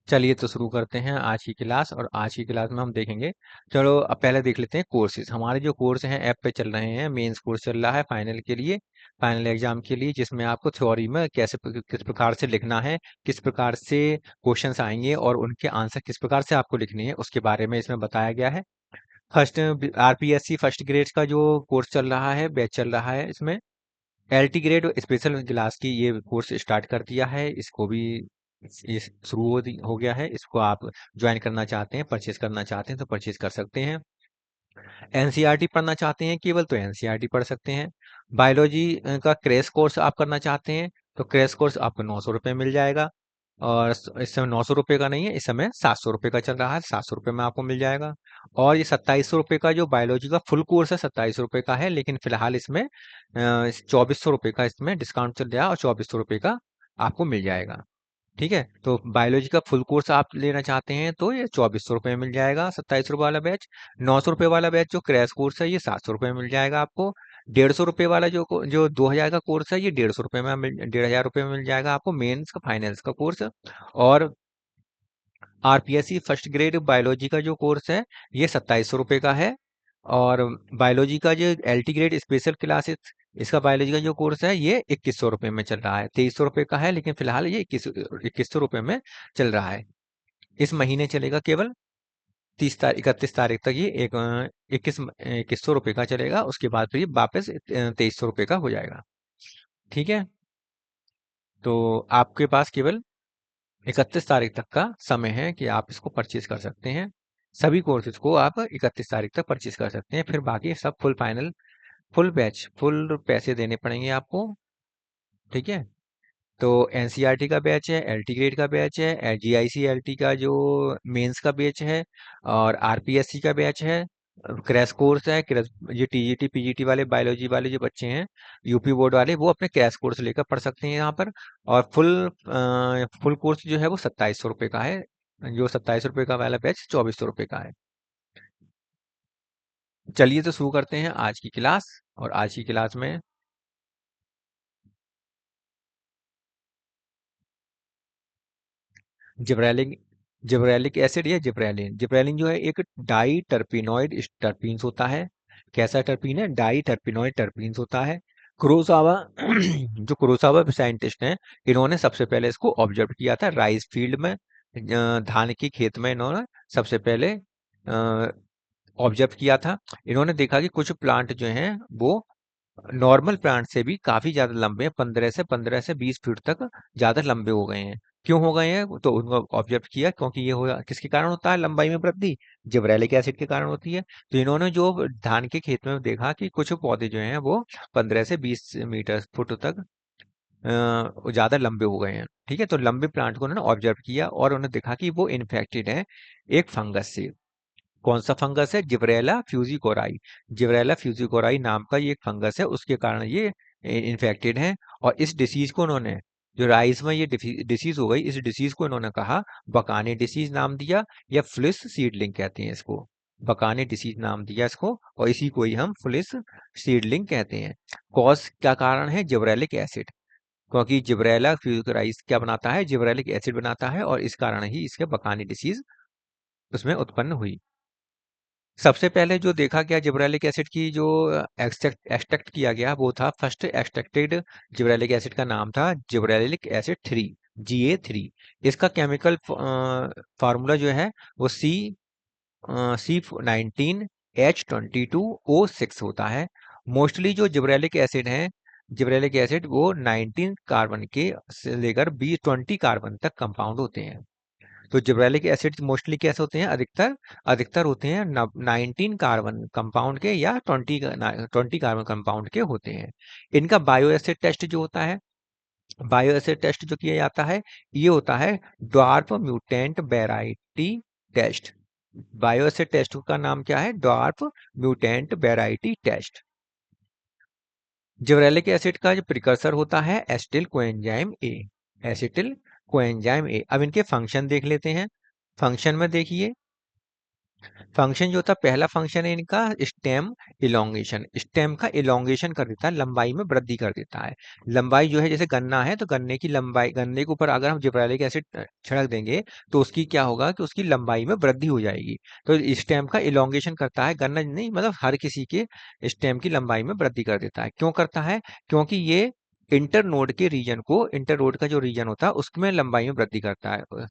चलिए तो शुरू करते हैं आज की क्लास। और आज की क्लास में हम देखेंगे, चलो अब पहले देख लेते हैं कोर्सेज। हमारे जो कोर्स हैं ऐप पे चल रहे हैं। मेंस कोर्स चल रहा है फाइनल के लिए, फाइनल एग्जाम के लिए, जिसमें आपको थ्योरी में कैसे किस प्रकार से लिखना है, किस प्रकार से क्वेश्चंस आएंगे और उनके आंसर किस प्रकार से आपको लिखने हैं, उसके बारे में इसमें बताया गया है। फर्स्ट आरपीएससी फर्स्ट ग्रेड का जो कोर्स चल रहा है, बैच चल रहा है, इसमें एलटी ग्रेड स्पेशल क्लास की ये कोर्स स्टार्ट कर दिया है। इसको भी इस शुरू हो गया है। इसको आप ज्वाइन करना चाहते हैं, परचेज करना चाहते हैं तो परचेज कर सकते हैं। एनसीईआरटी पढ़ना चाहते हैं केवल तो एनसीईआरटी पढ़ सकते हैं। बायोलॉजी का क्रैश कोर्स आप करना चाहते हैं तो क्रैश कोर्स आपको 900 रुपये मिल जाएगा। और इस समय 900 रुपये का नहीं है, इस समय 700 रुपये का चल रहा है, 700 रुपये में आपको मिल जाएगा। और ये 2700 रुपये का जो बायोलॉजी का फुल कोर्स है, 2700 रुपये का है, लेकिन फिलहाल इसमें 2400 रुपये का इसमें डिस्काउंट चल रहा है और 2400 रुपये का आपको मिल जाएगा। ठीक है, तो बायोलॉजी का फुल कोर्स आप लेना चाहते हैं तो ये 2400 रुपये में मिल जाएगा, 2700 रुपये वाला बैच। 900 रुपये वाला बैच जो क्रैश कोर्स है, ये 700 रुपये में मिल जाएगा आपको। 150 रुपये वाला जो 2000 का कोर्स है, ये 150 रुपये में 1500 रुपये में मिल जाएगा आपको, मेंस का फाइनल्स का कोर्स। और आरपीएससी फर्स्ट ग्रेड बायोलॉजी का जो कोर्स है, ये 2700 रुपये का है। और बायोलॉजी का जो एलटी ग्रेड स्पेशल क्लासेस, इसका बायोलॉजी का जो कोर्स है, ये 2100 रुपये में चल रहा है। 2300 रुपये का है, लेकिन फिलहाल ये 2100 रुपये में चल रहा है। इस महीने चलेगा केवल 31 तारीख तक। ये एक 2100 रुपये का चलेगा। उसके बाद फिर ये वापस 2300 रुपये का हो जाएगा। ठीक है, तो आपके पास केवल 31 तारीख तक का समय है कि आप इसको परचेज कर सकते हैं। सभी कोर्सेज को आप 31 तारीख तक परचेज कर सकते हैं। फिर बाकी सब full final, full batch, full पैसे देने पड़ेंगे आपको। ठीक है, तो एनसीईआरटी का बैच है, एलटी ग्रेड का बैच है, जीआईसी एलटी का जो मेंस का बैच है, और आरपीएससी का बैच है, क्रैश कोर्स है। ये टीजीटी पीजीटी वाले बायोलॉजी वाले जो बच्चे हैं, यूपी बोर्ड वाले, वो अपने क्रैश कोर्स लेकर पढ़ सकते हैं यहाँ पर। और फुल कोर्स जो है वो 2700 रुपये का है। जो 2700 रुपये का वाला बैच 2400 रुपये का है। चलिए तो शुरू करते हैं आज की क्लास। और आज की क्लास में जिब्रेलिक जिब्रेलिक एसिड या जिब्रेलिन, जिब्रेलिन जो है एक डाई टर्पिनॉइड टर्पीन्स होता है। कैसा टर्पीन है? डाई टर्पिनॉइड टर्पीन्स होता है। कुरोसावा जो कुरोसावा साइंटिस्ट हैं, इन्होंने सबसे पहले इसको ऑब्जर्व किया था राइस फील्ड में, धान की खेत में इन्होंने सबसे पहले ऑब्जर्व किया था। इन्होंने देखा कि कुछ प्लांट जो हैं वो नॉर्मल प्लांट से भी काफी ज्यादा लंबे हैं, 15 से 20 फीट तक ज्यादा लंबे हो गए हैं। क्यों हो गए हैं? तो उनको ऑब्जर्व किया, क्योंकि ये हो किसके कारण होता है लंबाई में वृद्धि? जिब्रेलिक एसिड के कारण होती है। तो इन्होंने जो धान के खेत में देखा कि कुछ पौधे जो हैं वो 15 से 20 मीटर फुट तक ज्यादा लंबे हो गए हैं। ठीक है, तो लंबे प्लांट को उन्होंने ऑब्जर्व किया और उन्होंने देखा कि वो इन्फेक्टेड है एक फंगस से। कौन सा फंगस है? जिब्रेला फ्यूजिकोराई। जिब्रेला फ्यूजिकोराई नाम का ये एक फंगस है, उसके कारण ये इन्फेक्टेड है। और इस डिसीज को उन्होंने, जो राइस में ये डिसीज हो गई, इस डिसीज को इन्होंने कहा बकाने डिसीज नाम दिया, या फ्लिस सीडलिंग कहते हैं इसको। बकाने डिसीज नाम दिया इसको, और इसी को ही हम फ्लिस सीडलिंग कहते हैं। कॉज क्या कारण है? Gibberellic acid. क्योंकि जिब्रेला फ्यूजिकोराइस क्या बनाता है? जिब्रेलिक एसिड बनाता है, और इस कारण ही इसके बकाने डिसीज उसमें उत्पन्न हुई। सबसे पहले जो देखा गया जिब्रेलिक एसिड की जो एक्सट्रैक्ट किया गया, वो था फर्स्ट एक्सट्रैक्टेड जिब्रेलिक एसिड का नाम था जिब्रेलिक एसिड 3, GA3। इसका केमिकल फार्मूला जो है वो C19H22O6 होता है। मोस्टली जो जिब्रेलिक एसिड है, जिब्रेलिक एसिड वो 19 कार्बन के से लेकर 20 कार्बन तक कंपाउंड होते हैं। तो जिब्रेलिक एसिड मोस्टली कैसे होते हैं? अधिकतर अधिकतर होते हैं 19 कार्बन कंपाउंड के या 20 कार्बन कंपाउंड के होते हैं। इनका बायो एसिड टेस्ट जो होता है, बायो एसिड टेस्ट जो किया जाता है, ये होता है dwarf mutant variety test. Bio acid test का नाम क्या है? Dwarf mutant variety test. Gibberellic acid का जो प्रिकर्सर होता है acetyl coenzyme A. Acetyl coenzyme A. अब इनके फंक्शन देख लेते हैं। फंक्शन में देखिए, फंक्शन जो होता है, पहला फंक्शन है इनका स्टेम इलोंगेशन। स्टेम का इलोंगेशन कर देता है, लंबाई में वृद्धि कर देता है। लंबाई जो है, जैसे गन्ना है तो गन्ने की लंबाई, गन्ने के ऊपर अगर हम जिब्रेलिक एसिड छिड़क देंगे तो उसकी क्या होगा कि उसकी लंबाई में वृद्धि हो जाएगी। तो स्टेम का इलोंगेशन करता है, गन्ना नहीं मतलब हर किसी के स्टेम की लंबाई में वृद्धि कर देता है। क्यों करता है? क्योंकि ये इंटरनोड के रीजन को, इंटरनोड का जो रीजन होता है उसमें लंबाई में वृद्धि करता है,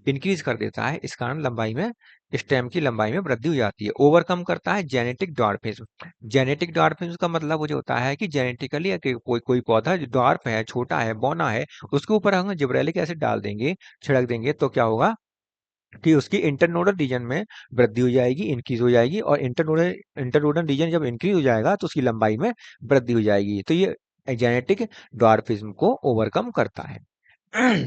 इंक्रीज कर देता है। इस कारण लंबाई में, स्टेम की लंबाई में वृद्धि हो जाती है। ओवरकम करता है जेनेटिक डॉर्फिज्म। जेनेटिक डॉर्फिज्म का मतलब वो जो होता है कि जेनेटिकली कोई कोई पौधा जो डॉर्फ है, छोटा है, बौना है, उसके ऊपर हम जिब्रेलिक एसिड डाल देंगे, छिड़क देंगे, तो क्या होगा कि उसकी इंटरनोडल रीजन में वृद्धि हो जाएगी, इंक्रीज हो जाएगी। और इंटरनोडल इंटरनोडल रीजन जब इंक्रीज हो जाएगा तो उसकी लंबाई में वृद्धि हो जाएगी। तो ये जेनेटिक डॉर्फिज्म को ओवरकम करता है।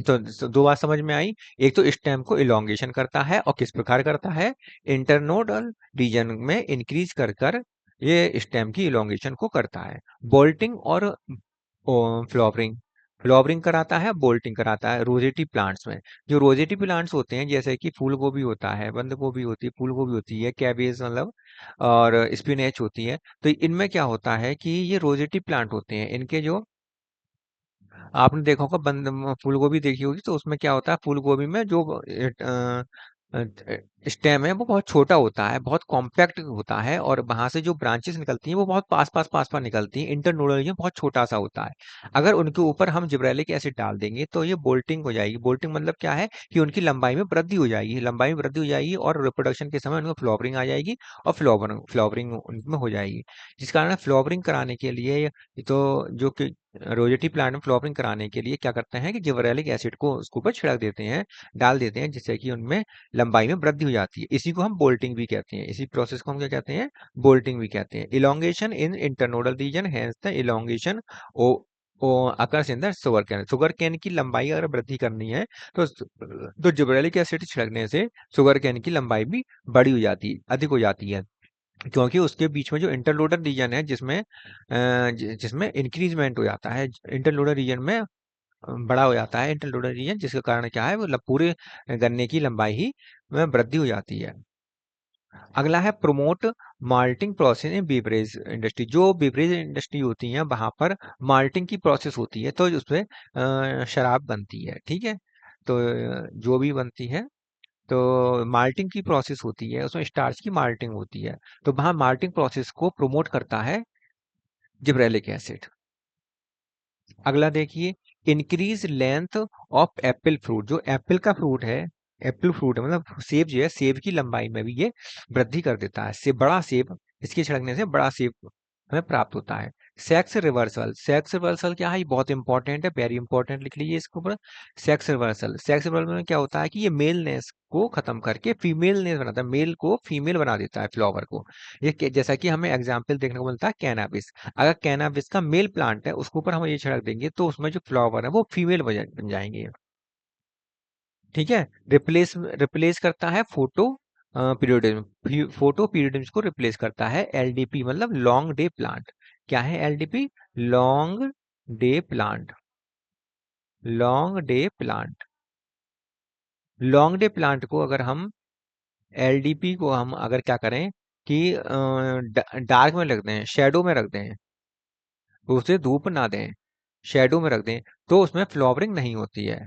तो दो बात समझ में आई। एक तो स्टेम को इलोंगेशन करता है, और किस प्रकार करता है? इंटरनोडल रीजन में इंक्रीज कर कर ये स्टेम की इलोंगेशन को करता है। बोल्टिंग और फ्लावरिंग, फ्लावरिंग कराता है, बोल्टिंग कराता है रोजेटी प्लांट्स में। जो रोजेटी प्लांट्स होते हैं, जैसे कि फूल गोभी होता है, बंद गोभी होती है, फूल गोभी होती है, कैबेज मतलब, और स्पिनेच होती है। तो इनमें क्या होता है कि ये रोजेटी प्लांट होते हैं, इनके जो, आपने देखा होगा बंद फूल गोभी देखी होगी, तो उसमें क्या होता है, फूल गोभी में जो स्टेम है वो बहुत छोटा होता है, बहुत कॉम्पैक्ट होता है, और वहां से जो ब्रांचेस निकलती हैं वो बहुत पास पास निकलती हैं। इंटरनोडल रीजन बहुत छोटा सा होता है। अगर उनके ऊपर हम जिब्रेलिक एसिड डाल देंगे तो ये बोल्टिंग हो जाएगी। बोल्टिंग मतलब क्या है कि उनकी लंबाई में वृद्धि हो जाएगी, लंबाई में वृद्धि हो जाएगी, और रिप्रोडक्शन के समय उनको फ्लावरिंग आ जाएगी, और फ्लावरिंग फ्लावरिंग उनमें हो जाएगी। जिस कारण फ्लावरिंग कराने के लिए, तो जो कि रोजेटी प्लांट में फ्लावरिंग कराने के लिए क्या करते हैं कि जिब्रेलिक एसिड को उसके ऊपर छिड़क देते हैं, डाल देते हैं, जिससे कि उनमें लंबाई में वृद्धि हो जाती है। इसी को हम बोल्टिंग भी कहते हैं, इसी प्रोसेस को हम क्या कहते हैं? बोल्टिंग भी कहते हैं। Elongation in internodal region, hence the elongation occurs in the sugarcane. Sugarcane की लंबाई अगर वृद्धि करनी है तो जिब्रेलिक एसिड छिड़कने से शुगर कैन की लंबाई भी बड़ी हो जाती है, अधिक हो जाती है। क्योंकि उसके बीच में जो इंटरलोडर रीजन है, जिसमें इंक्रीजमेंट हो जाता है, इंटरलोडर रीजन में बड़ा हो जाता है इंटरलोडर रीजन, जिसके कारण क्या है, वो पूरे गन्ने की लंबाई ही में वृद्धि हो जाती है। अगला है promote malting process in beverage industry. जो बेवरेज इंडस्ट्री होती है वहां पर माल्टिंग की प्रोसेस होती है, तो उसमें शराब बनती है, ठीक है। तो जो भी बनती है, तो माल्टिंग की प्रोसेस होती है, उसमें स्टार्च की माल्टिंग होती है। तो वहां माल्टिंग प्रोसेस को प्रमोट करता है जिब्रेलिक एसिड। अगला देखिए, increase length of Apple fruit. जो एप्पल का फ्रूट है, एप्पल फ्रूट है मतलब सेब जो है, सेब की लंबाई में भी ये वृद्धि कर देता है। सेब, बड़ा सेब, इसके छिड़कने से बड़ा सेब हमें प्राप्त होता है। सेक्स रिवर्सल, सेक्स रिवर्सल क्या है? ये बहुत इंपॉर्टेंट है, वेरी इंपॉर्टेंट, लिख लीजिए इसके ऊपर। सेक्स रिवर्सल, सेक्स रिवर्सल में क्या होता है कि ये मेलनेस को खत्म करके फीमेलनेस बनाता है, मेल को फीमेल बना देता है, फ्लावर को। जैसा कि हमें एग्जाम्पल देखने को मिलता है कैनाबिस। अगर कैनाबिस का मेल प्लांट है, उसके ऊपर हम ये छिड़क देंगे तो उसमें जो फ्लावर है वो फीमेल बन जाएंगे, ठीक है। रिप्लेस रिप्लेस करता है फोटो पीरियडिज्म, फोटो पीरियडिज्म को रिप्लेस करता है। एलडीपी मतलब लॉन्ग डे प्लांट। क्या है LDP? Long day plant, long day plant. Long day plant को अगर हम, एलडीपी को हम अगर क्या करें कि डार्क में रख दें, शेडो में रख दें, उसे धूप ना दें, शेडो में रख दें, तो उसमें फ्लावरिंग नहीं होती है,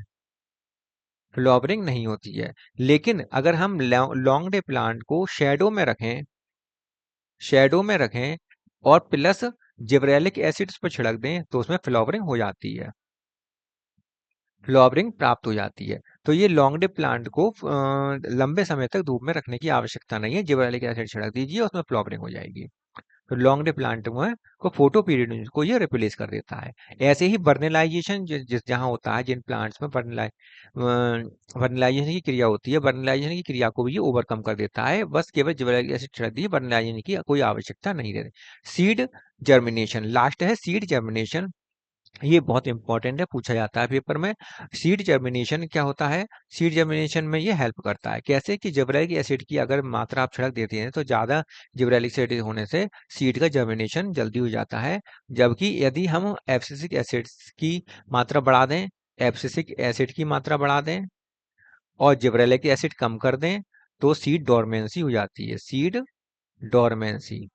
फ्लावरिंग नहीं होती है। लेकिन अगर हम लॉन्ग डे प्लांट को शेडो में रखें, शेडो में रखें, और प्लस जिब्रेलिक एसिड पर छिड़क दें, तो उसमें फ्लावरिंग हो जाती है, फ्लावरिंग प्राप्त हो जाती है। तो ये लॉन्ग डे प्लांट को लंबे समय तक धूप में रखने की आवश्यकता नहीं है, जिब्रेलिक एसिड छिड़क दीजिए, उसमें फ्लावरिंग हो जाएगी। तो लॉन्ग डे प्लांट में को फोटो पीरियड को ये रिप्लेस कर देता है। ऐसे ही बर्नलाइजेशन जिस जहाँ होता है, जिन प्लांट्स में बर्नलाइजेशन की क्रिया होती है, बर्नलाइजेशन की क्रिया को भी ये ओवरकम कर देता है। बस केवल जिबरेलिक एसिड छिड़क दिए, बर्नलाइजेशन की कोई आवश्यकता नहीं रहती। सीड जर्मिनेशन, लास्ट है सीड जर्मिनेशन। ये बहुत इंपॉर्टेंट है, पूछा जाता है पेपर में। सीड जर्मिनेशन क्या होता है? सीड जर्मिनेशन में ये हेल्प करता है, कैसे कि जिब्रेलिक एसिड की अगर मात्रा आप छिड़क देते हैं तो ज़्यादा जिब्रेलिक एसिड होने से सीड का जर्मिनेशन जल्दी हो जाता है। जबकि यदि हम एब्सिसिक एसिड की मात्रा बढ़ा दें, एब्सिसिक एसिड की मात्रा बढ़ा दें और जिब्रेलिक एसिड कम कर दें, तो सीड डोरमेंसी हो जाती है, सीड डोरमेंसी,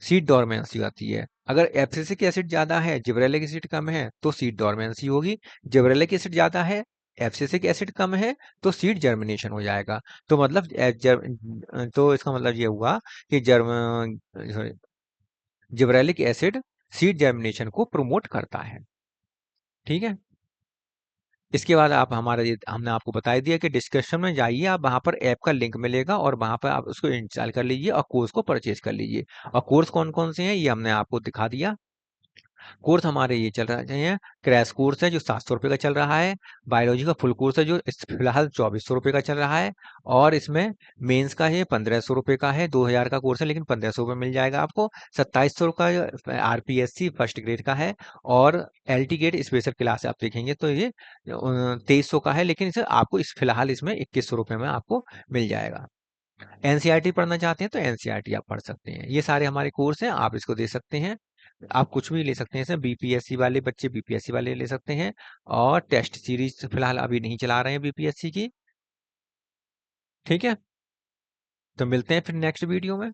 सीड डोरमेंसी आती है। अगर एब्सिसिक एसिड ज्यादा है, जिब्रेलिक एसिड कम है, तो सीड डोरमेंसी होगी। जिब्रेलिक एसिड ज्यादा है, एब्सिसिक एसिड कम है, तो सीड जर्मिनेशन हो जाएगा। तो मतलब तो इसका मतलब ये हुआ कि जिब्रेलिक एसिड सीड जर्मिनेशन को प्रमोट करता है। ठीक है। इसके बाद आप हमने आपको बता दिया कि डिस्क्रिप्शन में जाइए, आप वहां पर ऐप का लिंक मिलेगा और वहां पर आप उसको इंस्टॉल कर लीजिए और कोर्स को परचेज कर लीजिए। और कोर्स कौन कौन से हैं ये हमने आपको दिखा दिया। कोर्स हमारे ये चल रहे हैं, क्रैश कोर्स है जो 700 रुपये का चल रहा है। बायोलॉजी का फुल कोर्स है जो फिलहाल 2400 रुपये का चल रहा है। और इसमें मेंस का है 1500 रुपये का है, 2000 का कोर्स है लेकिन 1500 में मिल जाएगा आपको। 2700 का आरपीएससी फर्स्ट ग्रेड का है। और एलटी गेट स्पेशल क्लास आप देखेंगे तो ये 2300 का है, लेकिन इसे आपको इस फिलहाल इसमें 2100 रुपये में आपको मिल जाएगा। एनसीईआरटी पढ़ना चाहते हैं तो एनसीईआरटी आप पढ़ सकते हैं। ये सारे हमारे कोर्स हैं, आप इसको दे सकते हैं। आप कुछ भी ले सकते हैं, इसमें बीपीएससी वाले बच्चे बीपीएससी वाले ले सकते हैं। और टेस्ट सीरीज फिलहाल अभी नहीं चला रहे हैं बीपीएससी की। ठीक है। तो मिलते हैं फिर नेक्स्ट वीडियो में।